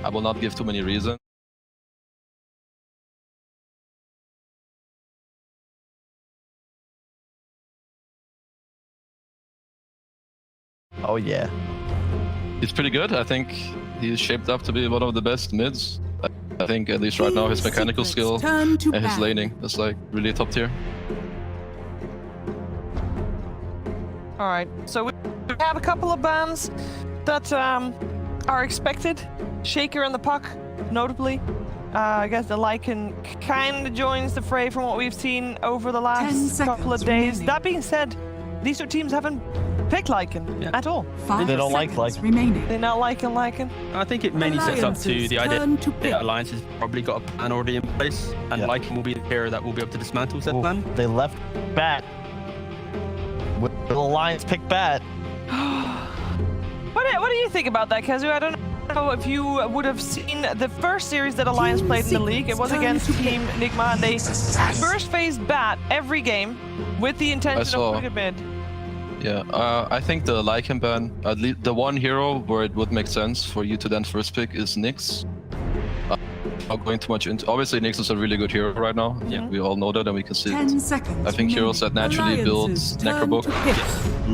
I will not give too many reasons. Oh yeah. He's pretty good. I think he's shaped up to be one of the best mids. I think at least right now his mechanical skill and his laning is like really top tier. All right, so we have a couple of bans that are expected. Shaker and the Puck, notably. I guess the Lycan kind of joins the fray from what we've seen over the last couple of days. Remaining. That being said, these two teams haven't picked Lycan at all. They don't like Lycan. They're not liking Lycan. I think it mainly sets up to the idea that the Alliance has probably got a plan already in place, and Lycan will be the hero that will be able to dismantle said plan. They left Bat. Will the Alliance pick Bat? What do you think about that, Kazu? I don't know if you would have seen the first series that Alliance played in the league. It was against Team Nigma, and they first faced Bat every game with the intention of putting it mid. Yeah, I think the Lycan ban, at least the one hero where it would make sense for you to then first pick is Nyx. Not going too much into. Obviously, Nyx is a really good hero right now. Yeah, we all know that, and we can see it. I think heroes that naturally build Necrobook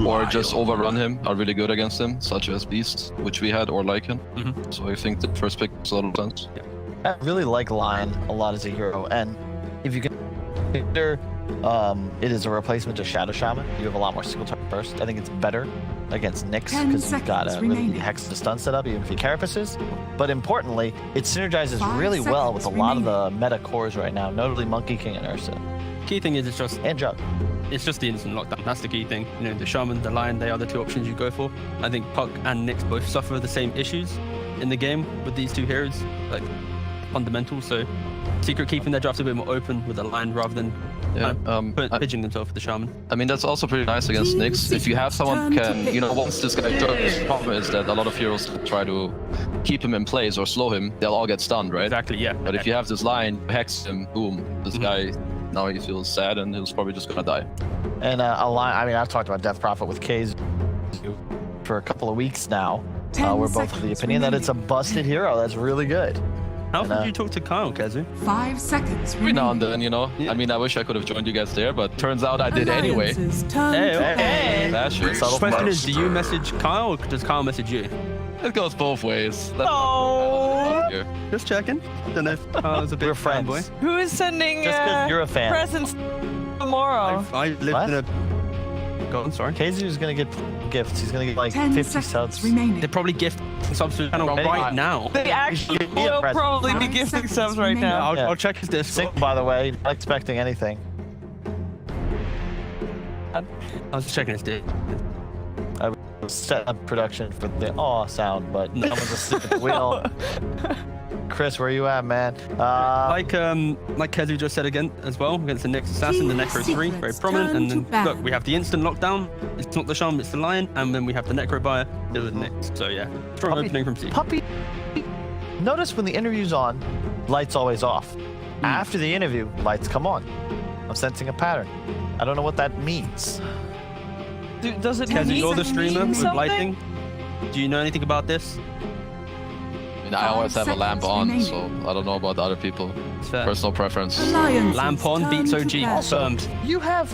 or just overrun him are really good against him, such as Beast, which we had, or Lycan. So I think the first pick makes a lot of sense. I really like Lion a lot as a hero, and if you can consider it is a replacement to Shadow Shaman, you have a lot more single target burst. I think it's better against Nyx because you've got a really hex to stun setup, even if he carapaces. But importantly, it synergizes really well with a lot of the meta cores right now, notably Monkey King and Ursa. Key thing is and Jug. It's just the instant lockdown. That's the key thing. You know, the Shaman, the Lion, they are the two options you go for. I think Puck and Nyx both suffer the same issues in the game with these two heroes, like fundamentals. So Secret keeping their drafts a bit more open with the Lion rather than pitching themselves for the Shaman. I mean, that's also pretty nice against Nyx. If you have someone who can, you know, once this guy joins, the problem is that a lot of heroes try to keep him in place or slow him, they'll all get stunned, right? Exactly, yeah. But if you have this line, hex him, boom, this guy, now he feels sad and he's probably just gonna die. And a line, I mean, I've talked about Death Prophet with K's for a couple of weeks now. We're both of the opinion that it's a busted hero that's really good. How often do you talk to Kyle, Kazu? 5 seconds. Every now and then, you know. Yeah. I mean, I wish I could have joined you guys there, but turns out I did anyway. Hey. The question is, do you message Kyle or does Kyle message you? It goes both ways. Just checking. Don't know if Kyle's a big fanboy. Who is sending you're a fan. presents tomorrow? I live in a... Go on, sorry. Kazu's gonna get gifts. He's gonna get like 50 subs. Remaining. They probably gift subs to the channel right now. They actually will probably be gifting subs right now. I'll check his Discord. Sync, by the way, not expecting anything. I was just checking his Discord. I was setting up production for the sound, but someone's asleep at the wheel. Chris, where you at, man? Like Kezu just said again as well, against the Nyx Assassin, the Necro 3, very prominent. And then look, we have the instant lockdown. It's not the Shaman, it's the Lion, and then we have the Necro Buyer, the Nyx. So yeah, strong opening from C. Puppy. Notice when the interview's on, lights always off. After the interview, lights come on. I'm sensing a pattern. I don't know what that means. Does it Kezu, mean you're the streamer with something? lighting. Do you know anything about this? I always have a lamp on, so I don't know about other people. Personal preference. Lamp on beats OG. Confirmed. You have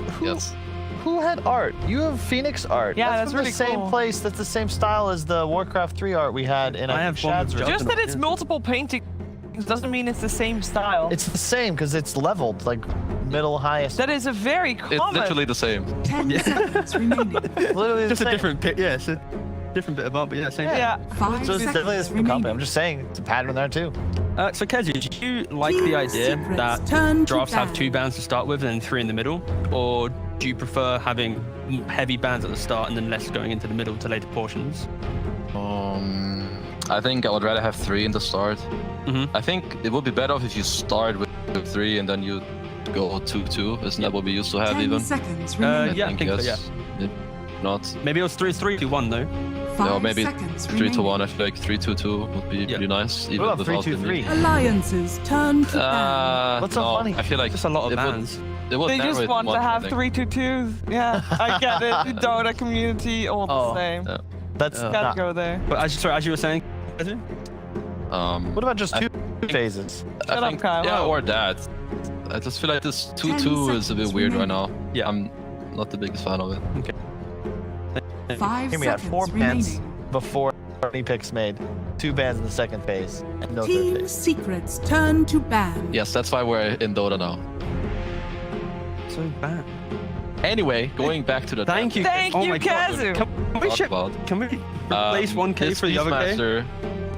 who had art? You have Phoenix art. Yeah, that's from really the same cool. place. That's the same style as the Warcraft 3 art we had in Shad's room. Just that it's multiple paintings doesn't mean it's the same style. It's the same because it's leveled, like middle, highest. That is a very common. It's literally the same. 10 seconds remaining. Literally Just the a same. different pic. Yeah, it's a different bit of art, but yeah, same. Yeah. 5 So it's definitely the seconds same company. I'm remaining. just saying, it's a pattern there too. So Kezu, do you like the idea that drafts have 2 bans to start with and then 3 in the middle? Or do you prefer having heavy bans at the start and then less going into the middle to later portions? I think I would rather have 3 in the start. I think it would be better if you start with 3 and then you go 2-2. Isn't that what we used to have 10 even? seconds remaining. Yeah, I think so, yeah. Not. Maybe it was 3-3-1 though. 5 No, maybe seconds 3-1. I feel like 3-2-2 would be pretty nice. Even What about without 3-2-3? Alliances turn to ban. What's so funny? I feel like Just a lot of bans. They just want to have 3-2-2s. Yeah, I get it. The Dota community, all the same. Yeah. That's Gotta not, go there. But as you were saying, Kezu? What about just two phases? Shut up, Kyle. Yeah, Oh. or that. I just feel like this 2-2 is a bit seconds weird right remaining. now. Yeah. I'm not the biggest fan of it. 5 Here we had seconds 4 bans remaining. before any picks made. 2 bans in the second phase, and no third Team phase. secrets turn to ban. Yes, that's why we're in Dota now. So bad. Anyway, going back to the Thank you. Thank oh you, my God. Kazu. Can we talk check? about. Can we replace 1K This for the other K? Beastmaster,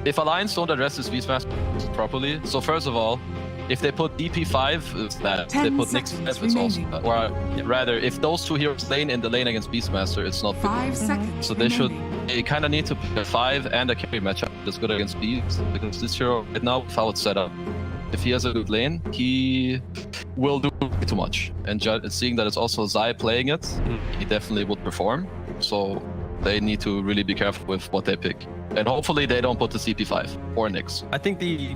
if Alliance don't address this Beastmaster properly, so first of all, if they put DP5, it's bad. If they 10 put Nyx 5, seconds it's also remaining. bad. Or rather, if those two heroes lane in the lane against Beastmaster, it's not good. 5 seconds So they should, remaining. they kind of need to pick a 5 and a carry matchup that's good against Beast, because this hero right now, with how it's set up, if he has a good lane, he will do too much. And seeing that it's also Zai playing it, he definitely would perform. So they need to really be careful with what they pick. And hopefully they don't put the CP5 or Nyx. I think the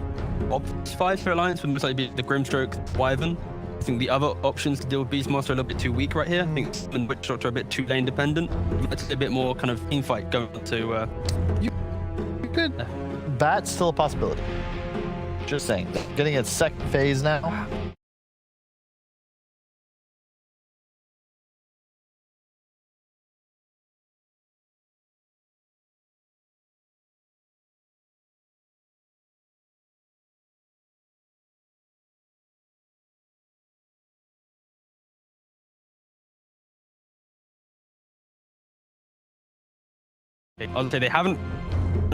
obvious 5 for Alliance would most likely be the Grimstroke, Wyvern. I think the other options to deal with Beastmaster are a little bit too weak right here. I think Summon Witch Doctor are a bit too lane dependent. It's a bit more kind of team fight going to. You could. Bat's still a possibility. Just saying. Getting its second phase now. I would say they haven't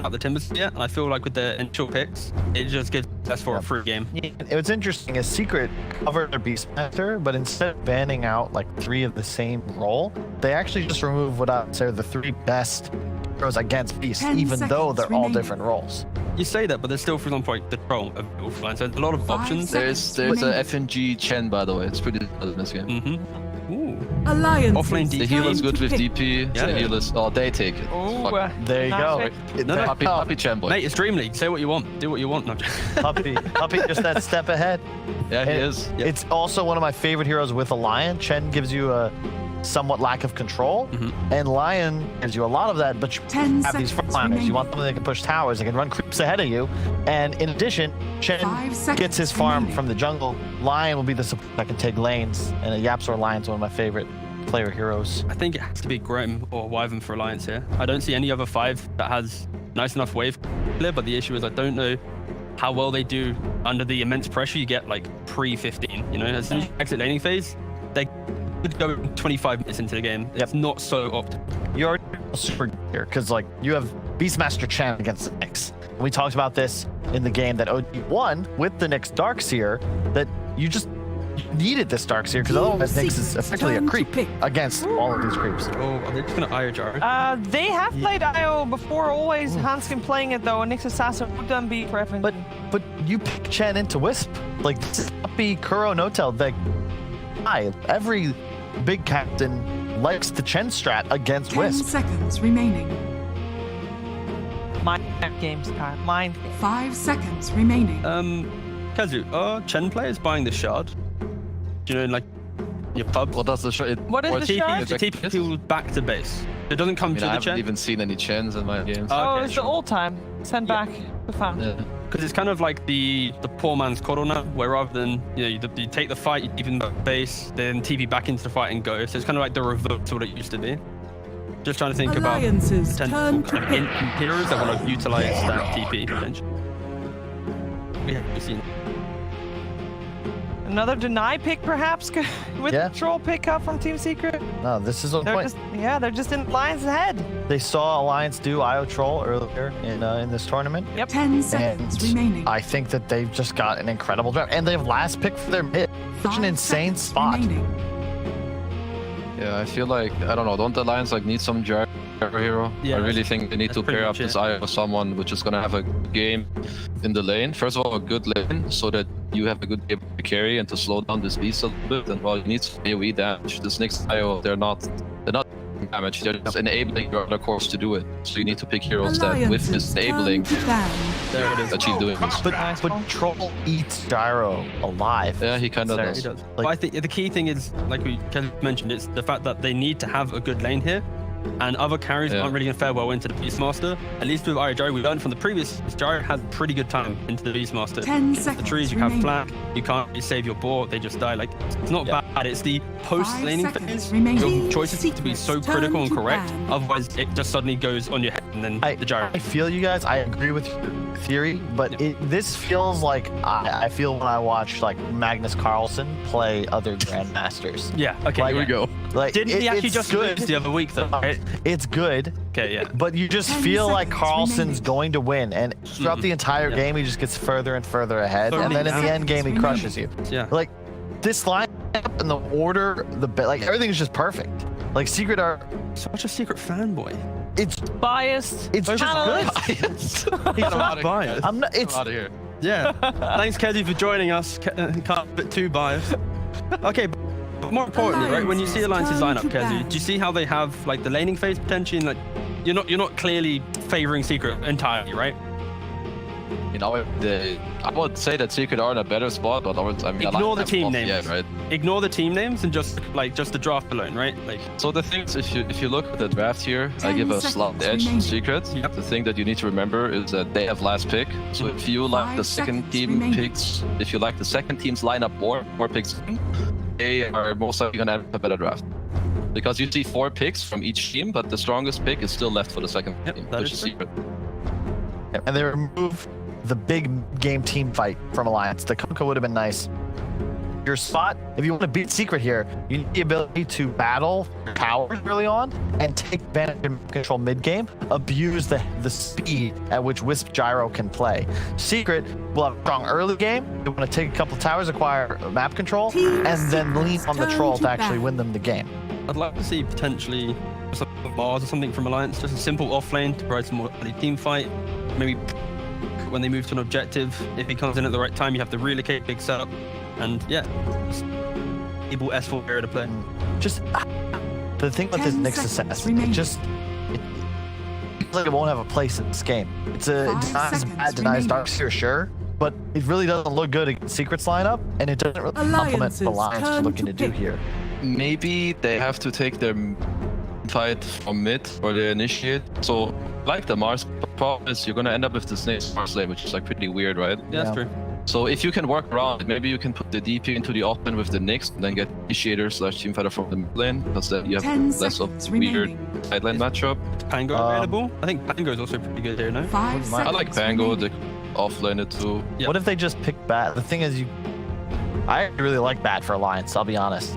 out the Timbers yet, and I feel like with the initial picks, it just gives us for a free game. What's interesting is Secret covered their Beastmaster, but instead of banning out like 3 of the same role, they actually just remove what I would say are the 3 best heroes against Beast, 10 even though seconds they're all remaining. different roles. You say that, but there's still, for example, like the troll of Wolfline, so there's a lot of 5 options. seconds. There's a remaining. FNG Chen, by the way. It's pretty good in this game. Ooh. Alliances Offlane The DP. heal is good turn with to pick. DP. Yeah. The heal is... Oh, they take it. Ooh, Fuck. There you go. Nice. Puppy Chen boy. Mate, it's DreamLeague. Say what you want. Do what you want. No, Puppy just that step ahead. Yeah, he And is. Yeah. It's also one of my favorite heroes with a Lion. Chen gives you a somewhat lack of control, and Lion gives you a lot of that, but you 10 have these seconds frontliners. You remaining. want them that can push towers, they can run creeps ahead of you, and in addition, Chen 5 seconds gets his farm remaining. from the jungle. Lion will be the support that can take lanes, and a Yapsor Lion's one of my favorite player heroes. I think it has to be Grim or Wyvern for Alliance here. I don't see any other 5 that has nice enough wave clear, but the issue is I don't know how well they do under the immense pressure you get like pre-15. You know, as soon as you exit laning phase, they could go 25 minutes into the game. It's not so optimal. You're already super here because like you have Beastmaster Chen against the Nyx. We talked about this in the game that OG won with the Nyx Darkseer, that you just needed this Darkseer because otherwise Nyx is effectively a Turn to creep pick. against all of these creeps. Oh, are they just going to IO Jar? They have played IO before, always Hanskin playing it though, and Nyx Assassin would done be preference. But you pick Chen into Wisp. Like this is Puppy Kuro Notel. Like every big captain likes the Chen strat against 10 Wisp. seconds remaining. Mind games, Kyle. Mind. 5 seconds remaining. Kazu, are Chen players buying the shard? Do you know, like your pub? What does the shot? What is the shard? The TP feels back to base. It doesn't come I to the haven't Chen. even seen any Chens in my games. Oh, Okay, it's sure. the old time. Send back the fan. Yeah. Because it's kind of like the poor man's Coddle now, where rather than you take the fight, you keep in the base, then TP back into the fight and go. So it's kind of like the reverse to what it used to be. Just trying to think Alliances about turn potential to kind of pick. heroes that want to utilize that TP potential. We haven't seen. Another deny pick, perhaps, with Yeah. the troll pickup from Team Secret. No, this is on They're point. they're just in lines ahead. They saw Alliance do IO Troll earlier in this tournament. 10 seconds And remaining. I think that they've just got an incredible draft. And they have last pick for their mid. Such an 5 insane seconds spot. remaining. Yeah, I feel like, I don't know, don't the Lions like need some gyro hero? Yeah, I really think they need that's to pretty pair up much it. this IO with someone which is gonna have a game in the lane. First of all, a good lane so that you have a good game to carry and to slow down this beast a little bit. And well, you need some AoE damage. This next IO, they're not damage, they're just enabling your other cores to do it. So you need to pick heroes that with Alliances this enabling turn to ban. There it is. achieve doing this. But Troll eats Gyro alive. Yeah, he kinda There. does. He does. Like- but I think the key thing is, like we kind of mentioned, it's the fact that they need to have a good lane here. and other carries aren't really going to fare well into the Beastmaster. At least with Gyro, we learned from the previous, Gyro has pretty good time into the Beastmaster. 10 The seconds trees, you have remaining. flag, you can't really save your board, they just die. Like, it's not bad, it's the 5 post-laning seconds phase. remaining. Your choices need to be so Secrets critical and turn to correct, ban. otherwise it just suddenly goes on your head and then the Gyro. I feel you guys. I agree with your theory, but this feels like I feel when I watch like Magnus Carlsen play other grandmasters. Yeah, okay, Like, here we go. Like, Didn't he actually it's just good. lose the other week though, right? It's good, Okay, yeah. but you just 10 feel like seconds Carlsen's remaining. going to win, and throughout the entire Yeah. game, he just gets further and further ahead, and then in the end game, he Seconds crushes you. Yeah. Like this lineup and the order, like everything's just perfect. Like Secret are, Such a secret fanboy. it's Biased. it's just good. He's Get him out of biased. I'm not. It's out of here. Yeah. Thanks, Kezi, for joining us. Can't be a bit too biased. Okay, but more importantly, right? When you see Alliance's lineup, Kezi, do you see how they have like the laning phase potentially? And, like, you're not clearly favoring Secret entirely, right? You know, I would say that Secret are in a better spot, but I mean, Ignore I the like team them names. both, yeah, right. Ignore the team names and just the draft alone, right? Like, So the thing is, if you look at the draft here, I 10 give a seconds slight edge to remaining. Secret. Yep. The thing that you need to remember is that they have last pick. So if you like 5 the second seconds team remaining. picks, if you like the second team's lineup more picks, they are most likely gonna have a better draft. Because you see 4 picks from each team, but the strongest pick is still left for the second Yep, team, that which is is true. Secret. and they remove the big game team fight from Alliance. The Coco would have been nice. Your spot, if you want to beat Secret here, you need the ability to battle towers early on and take advantage and control mid game. Abuse the speed at which Wisp Gyro can play. Secret will have a strong early game. You want to take a couple towers, acquire map control, and then lean on the troll to actually win them the game. I'd like to see potentially some bars or something from Alliance, just a simple off lane to provide some more early team fight. Maybe when they move to an objective, if he comes in at the right time, you have to relocate, big setup, and yeah, just able S4 area to play. Just the thing with this 10 Nyx seconds assassin, remaining. it feels like it won't have a place in this game. It's a 5 denies seconds bad, denies remaining. Darkseer, sure, but it really doesn't look good against Secret's lineup, and it doesn't really complement Alliances the lines turn you're looking to to do pick. here. Maybe they have to take their fight from mid or they initiate. So like the Mars problem is you're gonna end up with the Snake Mars lane, which is like pretty weird, right? Yeah, that's Yeah. true. So if you can work around it, maybe you can put the DP into the off lane with the Nyx and then get initiator / team fighter from the mid lane, because then you have 10 less of seconds weird remaining. side lane matchup. Pango available? I think Pango is also pretty good here, no? 5 seconds I like Pango, the remaining. off lane it too. Yeah. What if they just pick Bat? The thing is, I really like Bat for Alliance, I'll be honest.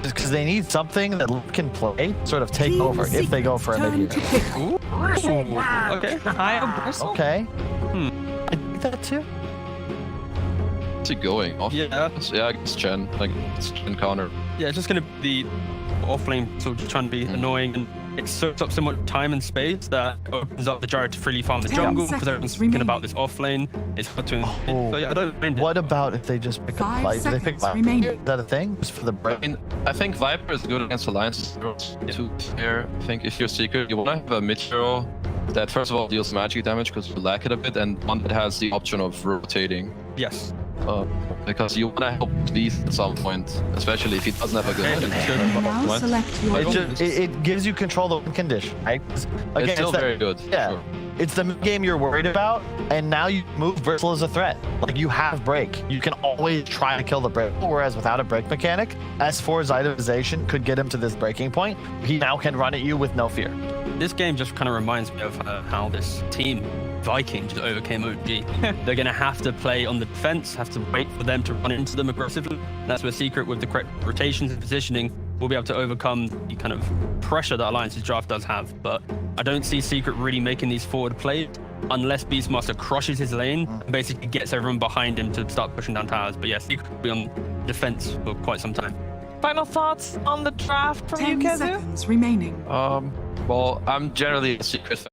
Just because they need something that can play, sort of take Team over if they go for a Secrets mid turn hero. to pick. Ooh. Okay. I bristle. Okay. Hmm. I think that too. What's he going? Off? Yeah. Yeah, I guess Chen. Like, it's Chen counter. Yeah, it's just going to be off lane, sort of just trying to be annoying, and it soaks up so much time and space that opens up the Gyro to freely farm the 10 jungle, because seconds everyone's speaking remaining. about this off lane. It's hard to. Oh. So yeah, I don't mind it. What about if they just pick 5 up Viper? Do they pick seconds Viper? remaining. Is that a thing? Just for the I break? mean, I think Viper is good against alliances. To fair, I think if you're Secret, you want to have a mid hero that first of all deals magic damage because you lack it a bit, and one that has the option of rotating. Yes. Because you want to help Beast at some point, especially if he doesn't have a good Okay, engine. Now What? select your It gives you control of the condition, right? 'Cause Again, It's still that- very good. Yeah. Sure. It's the game you're worried about, and now you move Bristle as a threat. Like, you have break. You can always try to kill the break. Whereas without a break mechanic, S4's itemization could get him to this breaking point. He now can run at you with no fear. This game just kind of reminds me of how this team, Viking, just overcame OG. They're going to have to play on the defense, have to wait for them to run into them aggressively. That's where Secret, with the correct rotations and positioning, will be able to overcome the kind of pressure that Alliance's draft does have. But I don't see Secret really making these forward plays unless Beastmaster crushes his lane and basically gets everyone behind him to start pushing down towers. But yeah, Secret will be on defense for quite some time. Final thoughts on the draft from you, 10 Kezu? seconds remaining. Well, I'm generally a Secret fan.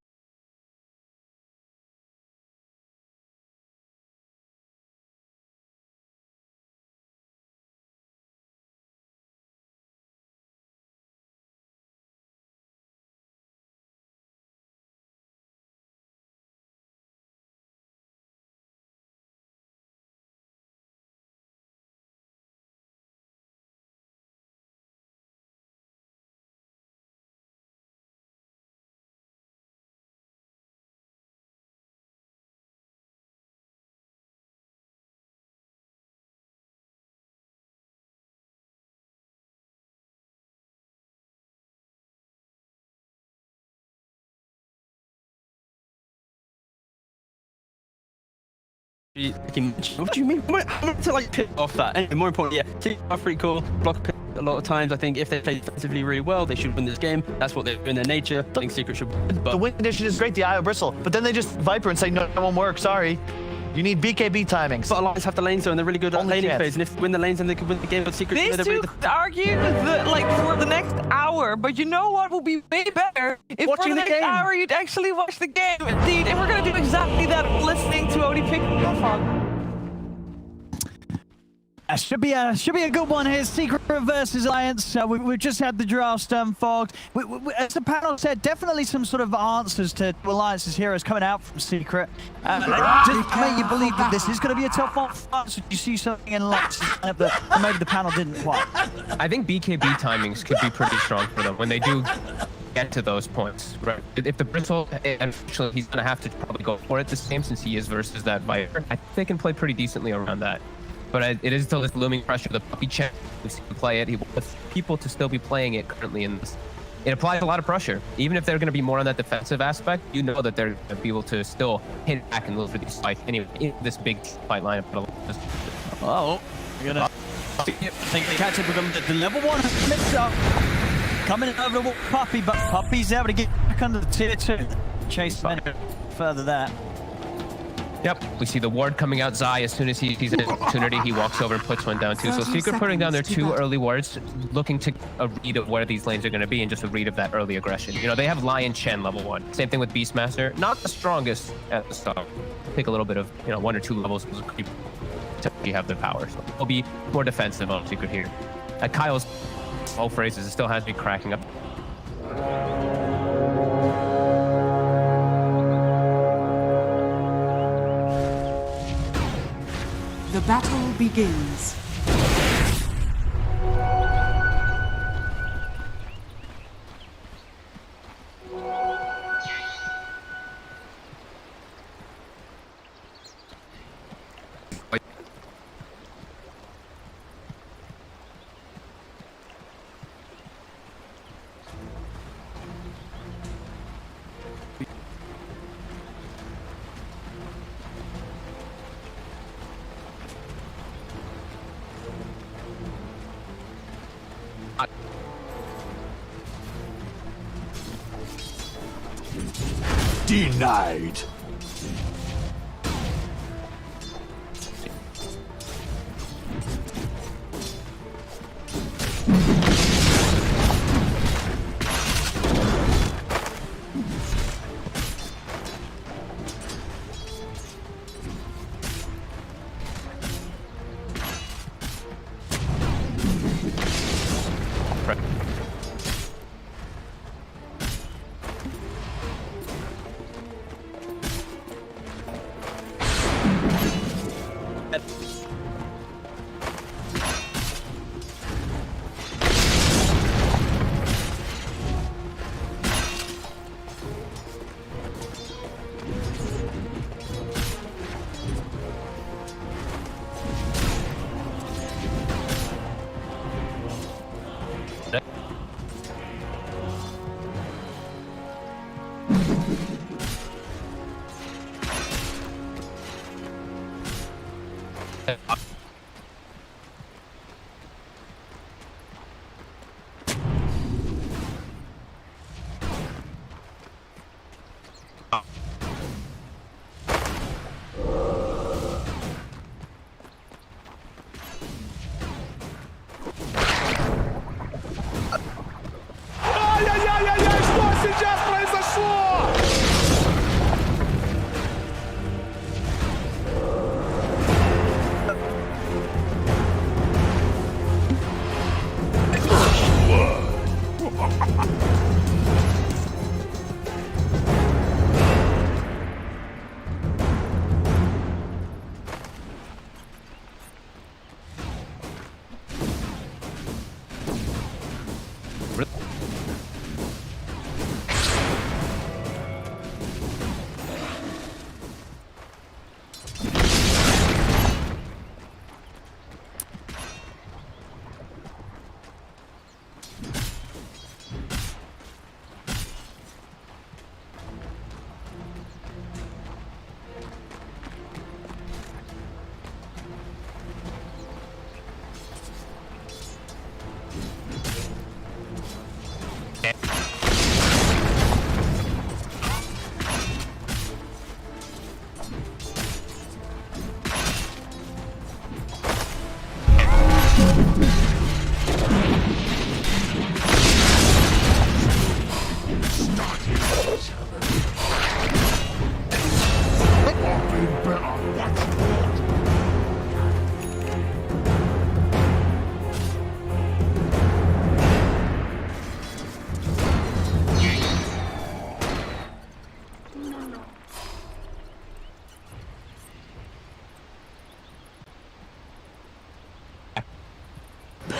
What do you mean? I'm meant to like pick off that. Anyway, more important, yeah, teams are pretty cool. Block pick a lot of times. I think if they play defensively really well, they should win this game. That's what they do in their nature. I think Secret should win. But The win condition is great, the Eye of Bristle, but then they just Viper and say, no, that won't work, sorry. You need BKB timings. But Alliance have the lane zone, they're really good at Only laning chance. phase, and if they win the lanes, then they could win the game. But Secret, These they're two really could argue like for the next hour, but you know what will be way better if for Watching the the next game. hour you'd actually watch the game, indeed. And we're gonna do exactly that, listening to Odie pick Fog. Should be a good one here. Secret versus Alliance. We've just had the draft fogged. As the panel said, definitely some sort of answers to Alliance's heroes coming out from Secret. Just make you believe that this is going to be a tough one for us. So you see something in Alliance's lineup that maybe the panel didn't quite. I think BKB timings could be pretty strong for them when they do get to those points. Right? If the Bristle, unfortunately, he's going to have to probably go for it this game since he is versus that Viper. I think they can play pretty decently around that. But it is still this looming pressure. The puppy champ to play it. He wants people to still be playing it currently in this. It applies a lot of pressure. Even if they're going to be more on that defensive aspect, you know that they're going to be able to still hit back and look for these fights. Anyway, in this big fight lineup. Oh, you're gonna think they catch up with them. The level 1 mix up. Coming over to Puppy, but Puppy's able to get back under the tier 2. Chase further there. Yep, we see the ward coming out. Zai, as soon as he sees an opportunity, he walks over and puts one down too. So Secret putting down their 2 early wards, looking to a read of where these lanes are going to be and just a read of that early aggression. You know, they have Lion Chen level 1. Same thing with Beastmaster. Not the strongest at the start. Take a little bit of, 1 or 2 levels to you have their power. So they'll be more defensive on Secret here. At Kyle's all phrases, it still has to be cracking up. The battle begins. Denied. Ай-яй-яй-яй-яй, что сейчас произошло?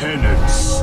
Penance.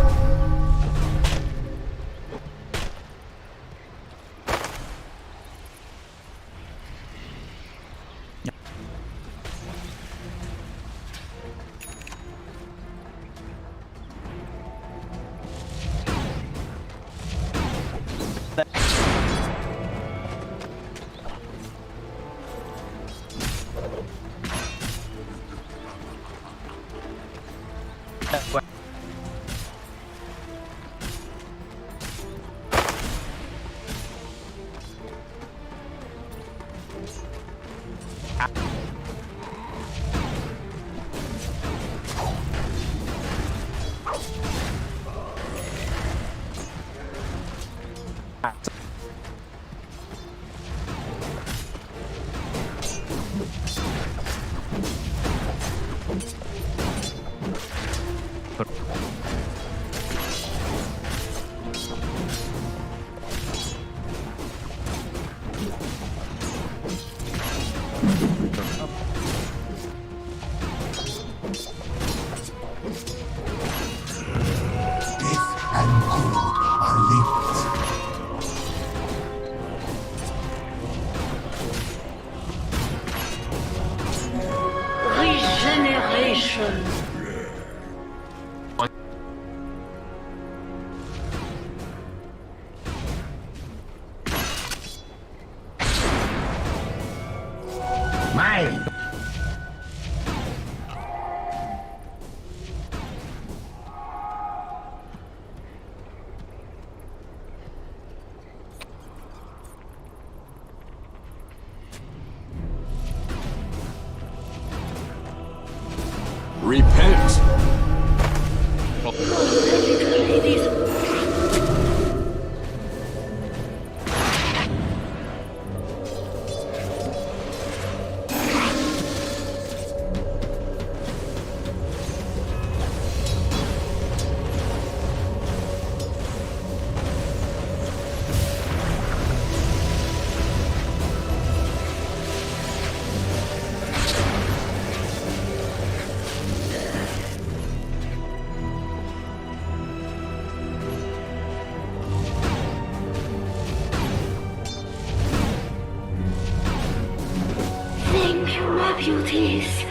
Repent. Thank you, my beauties.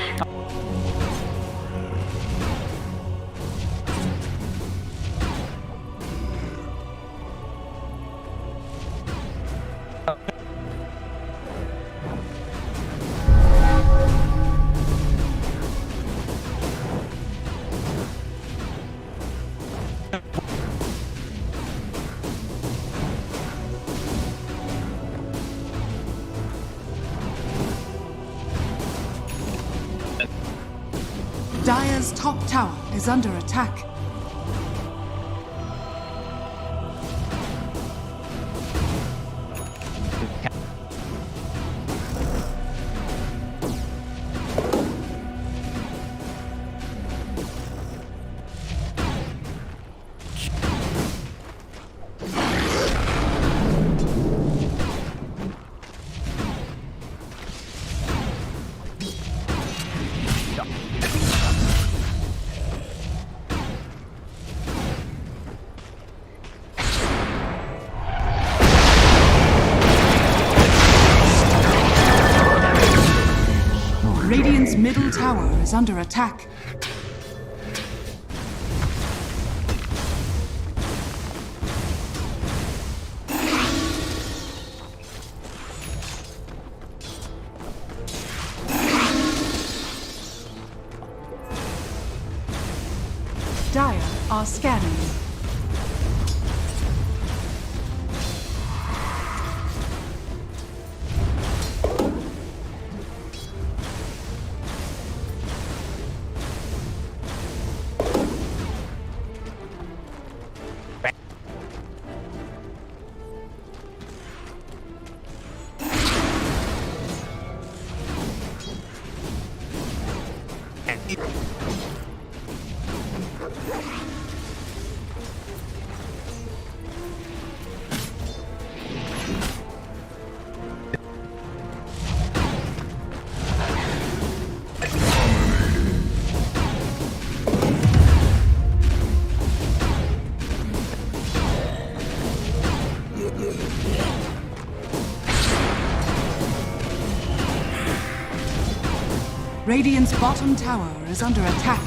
Dire's top tower is under attack. Radiant's middle tower is under attack. Dire are scanning. Radiant's bottom tower is under attack.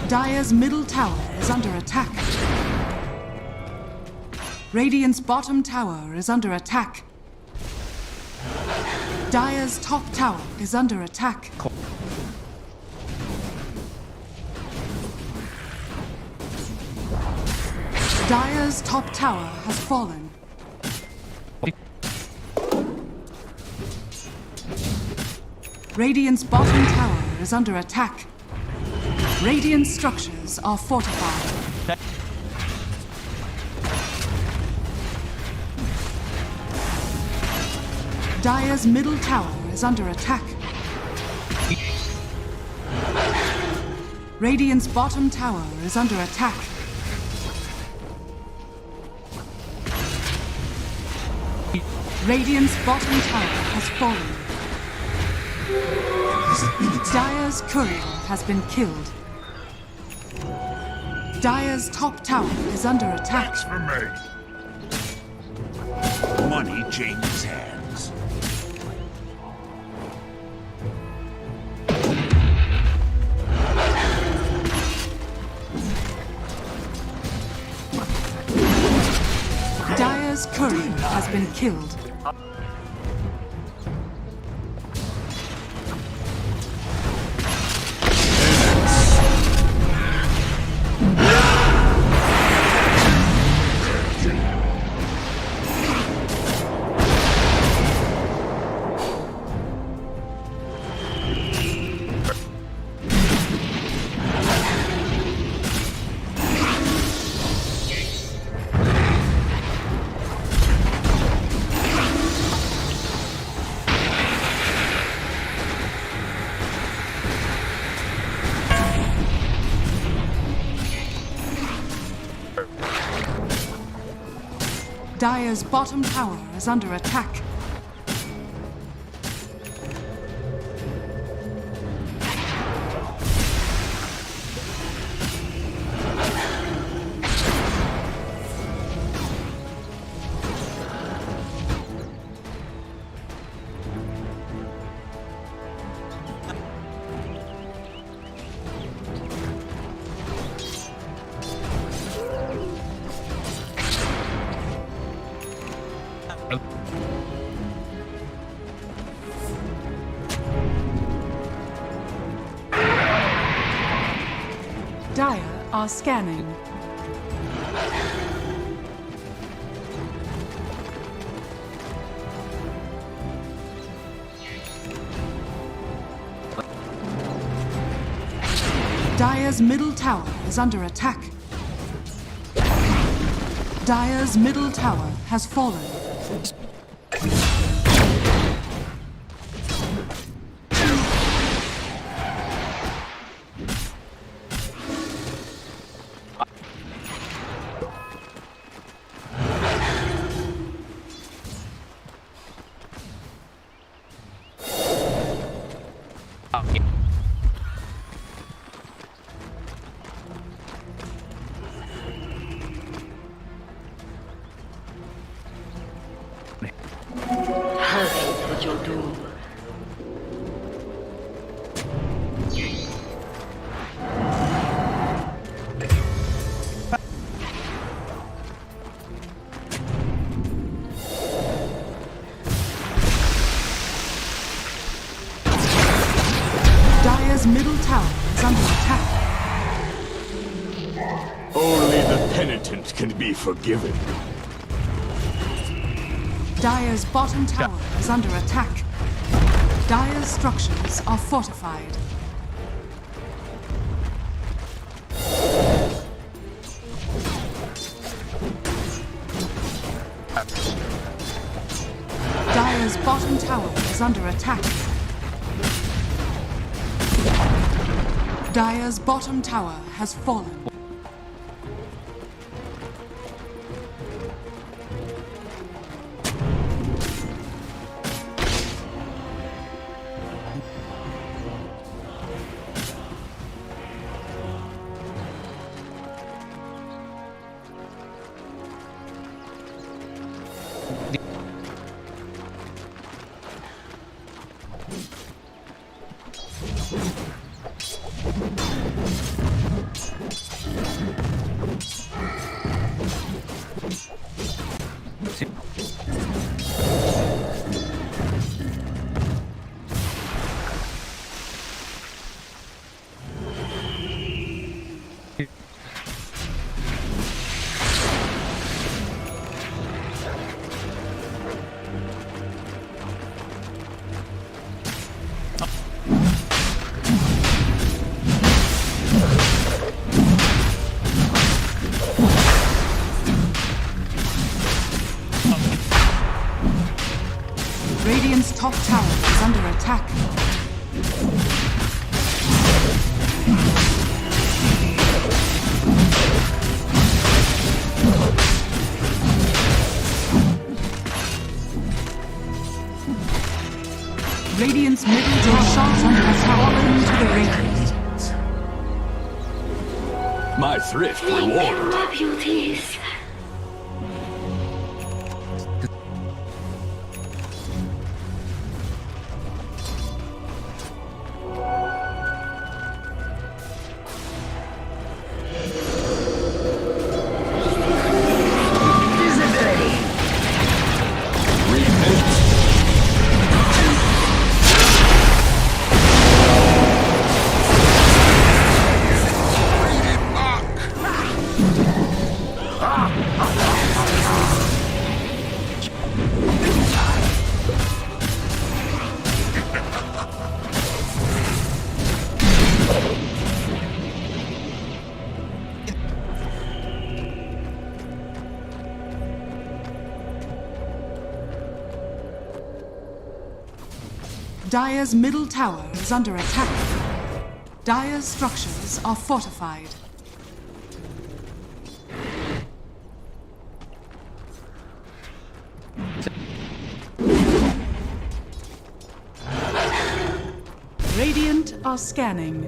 Dire's middle tower is under attack. Radiant's bottom tower is under attack. Dire's top tower is under attack. Dire's top tower has fallen. Radiant's bottom tower is under attack. Radiant structures are fortified. Dire's middle tower is under attack. Radiant's bottom tower is under attack. Radiant's bottom tower has fallen. Dire's courier has been killed. Dire's top tower is under attack. For me. Money changes hands. Dire's courier has been killed. Dire's bottom tower is under attack. Dire are scanning. Dire's middle tower is under attack. Dire's middle tower has fallen. Hurry with your doom. Dire's middle tower is under attack. Only the penitent can be forgiven. Dire's bottom tower is under attack. Dire's structures are fortified. Dire's bottom tower is under attack. Dire's bottom tower has fallen. Radiant's top tower is under attack. Radiant's middle tower shot under attack into the radiant. My thrift Thank you, reward. my beauties. Dire's middle tower is under attack. Dire's structures are fortified. Radiant are scanning.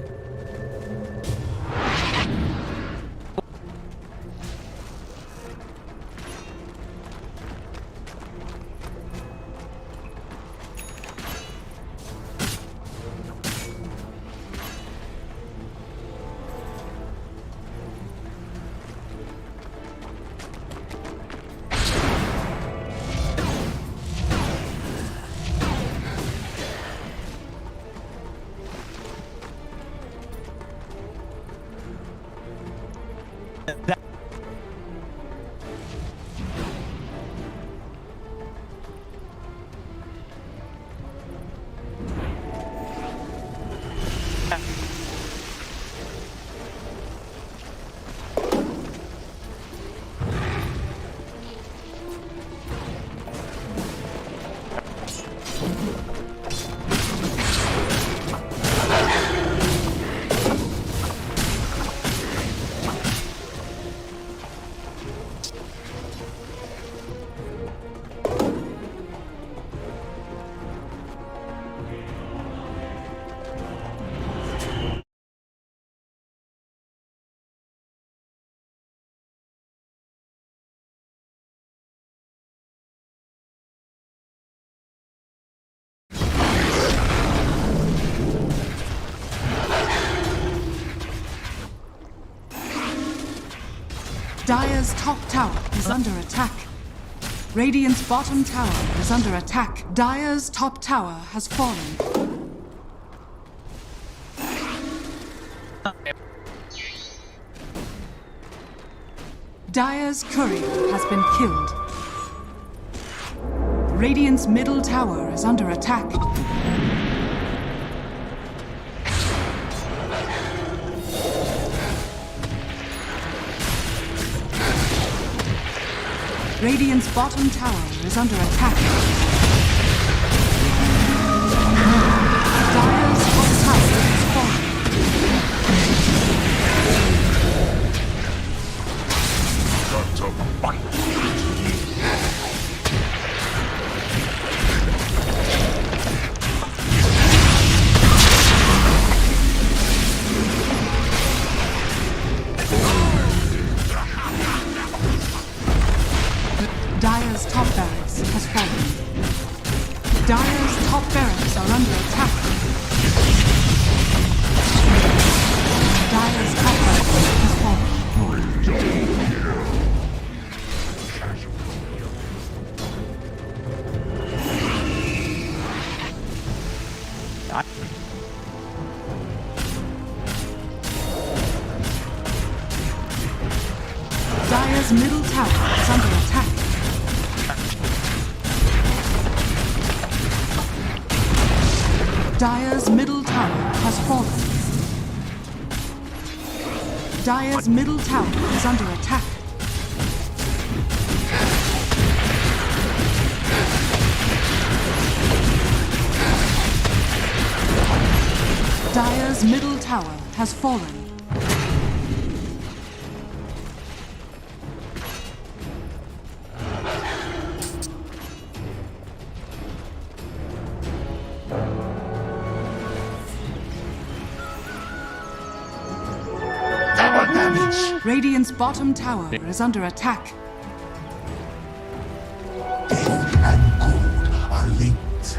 Dire's top tower is under attack. Radiant's bottom tower is under attack. Dire's top tower has fallen. Dire's courier has been killed. Radiant's middle tower is under attack. Radiant's bottom tower is under attack. Dire's top tower is falling. Got to fight. Dire's top barracks has fallen. Dire's top barracks are under attack. Dire's top barracks has fallen. Dire's middle tower is under attack. Dire's middle tower has fallen. Dire's middle tower is under attack. middle tower has fallen. Double damage. Radiant's bottom tower is under attack. Death and gold are linked.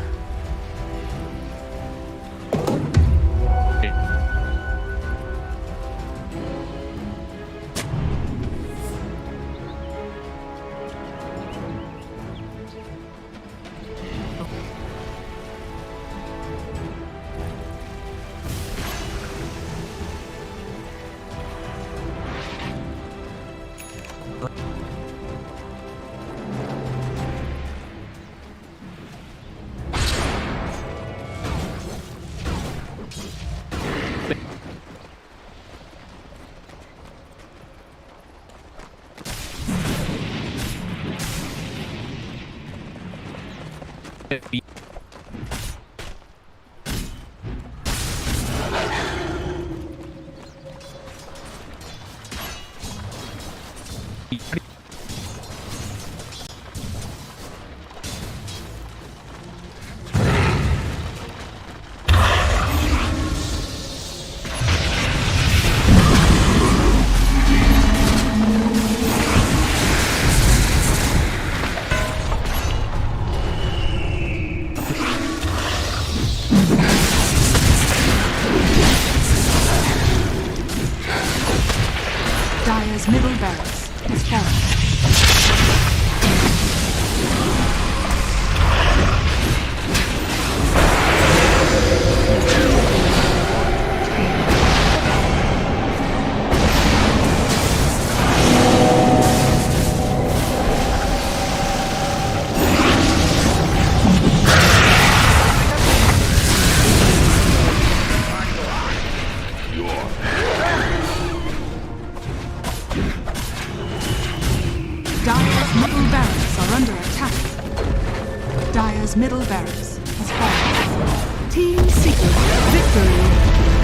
Dire's middle barracks has fallen. Dire's middle barracks are under attack. Dire's middle barracks has fallen. Team Secret victory.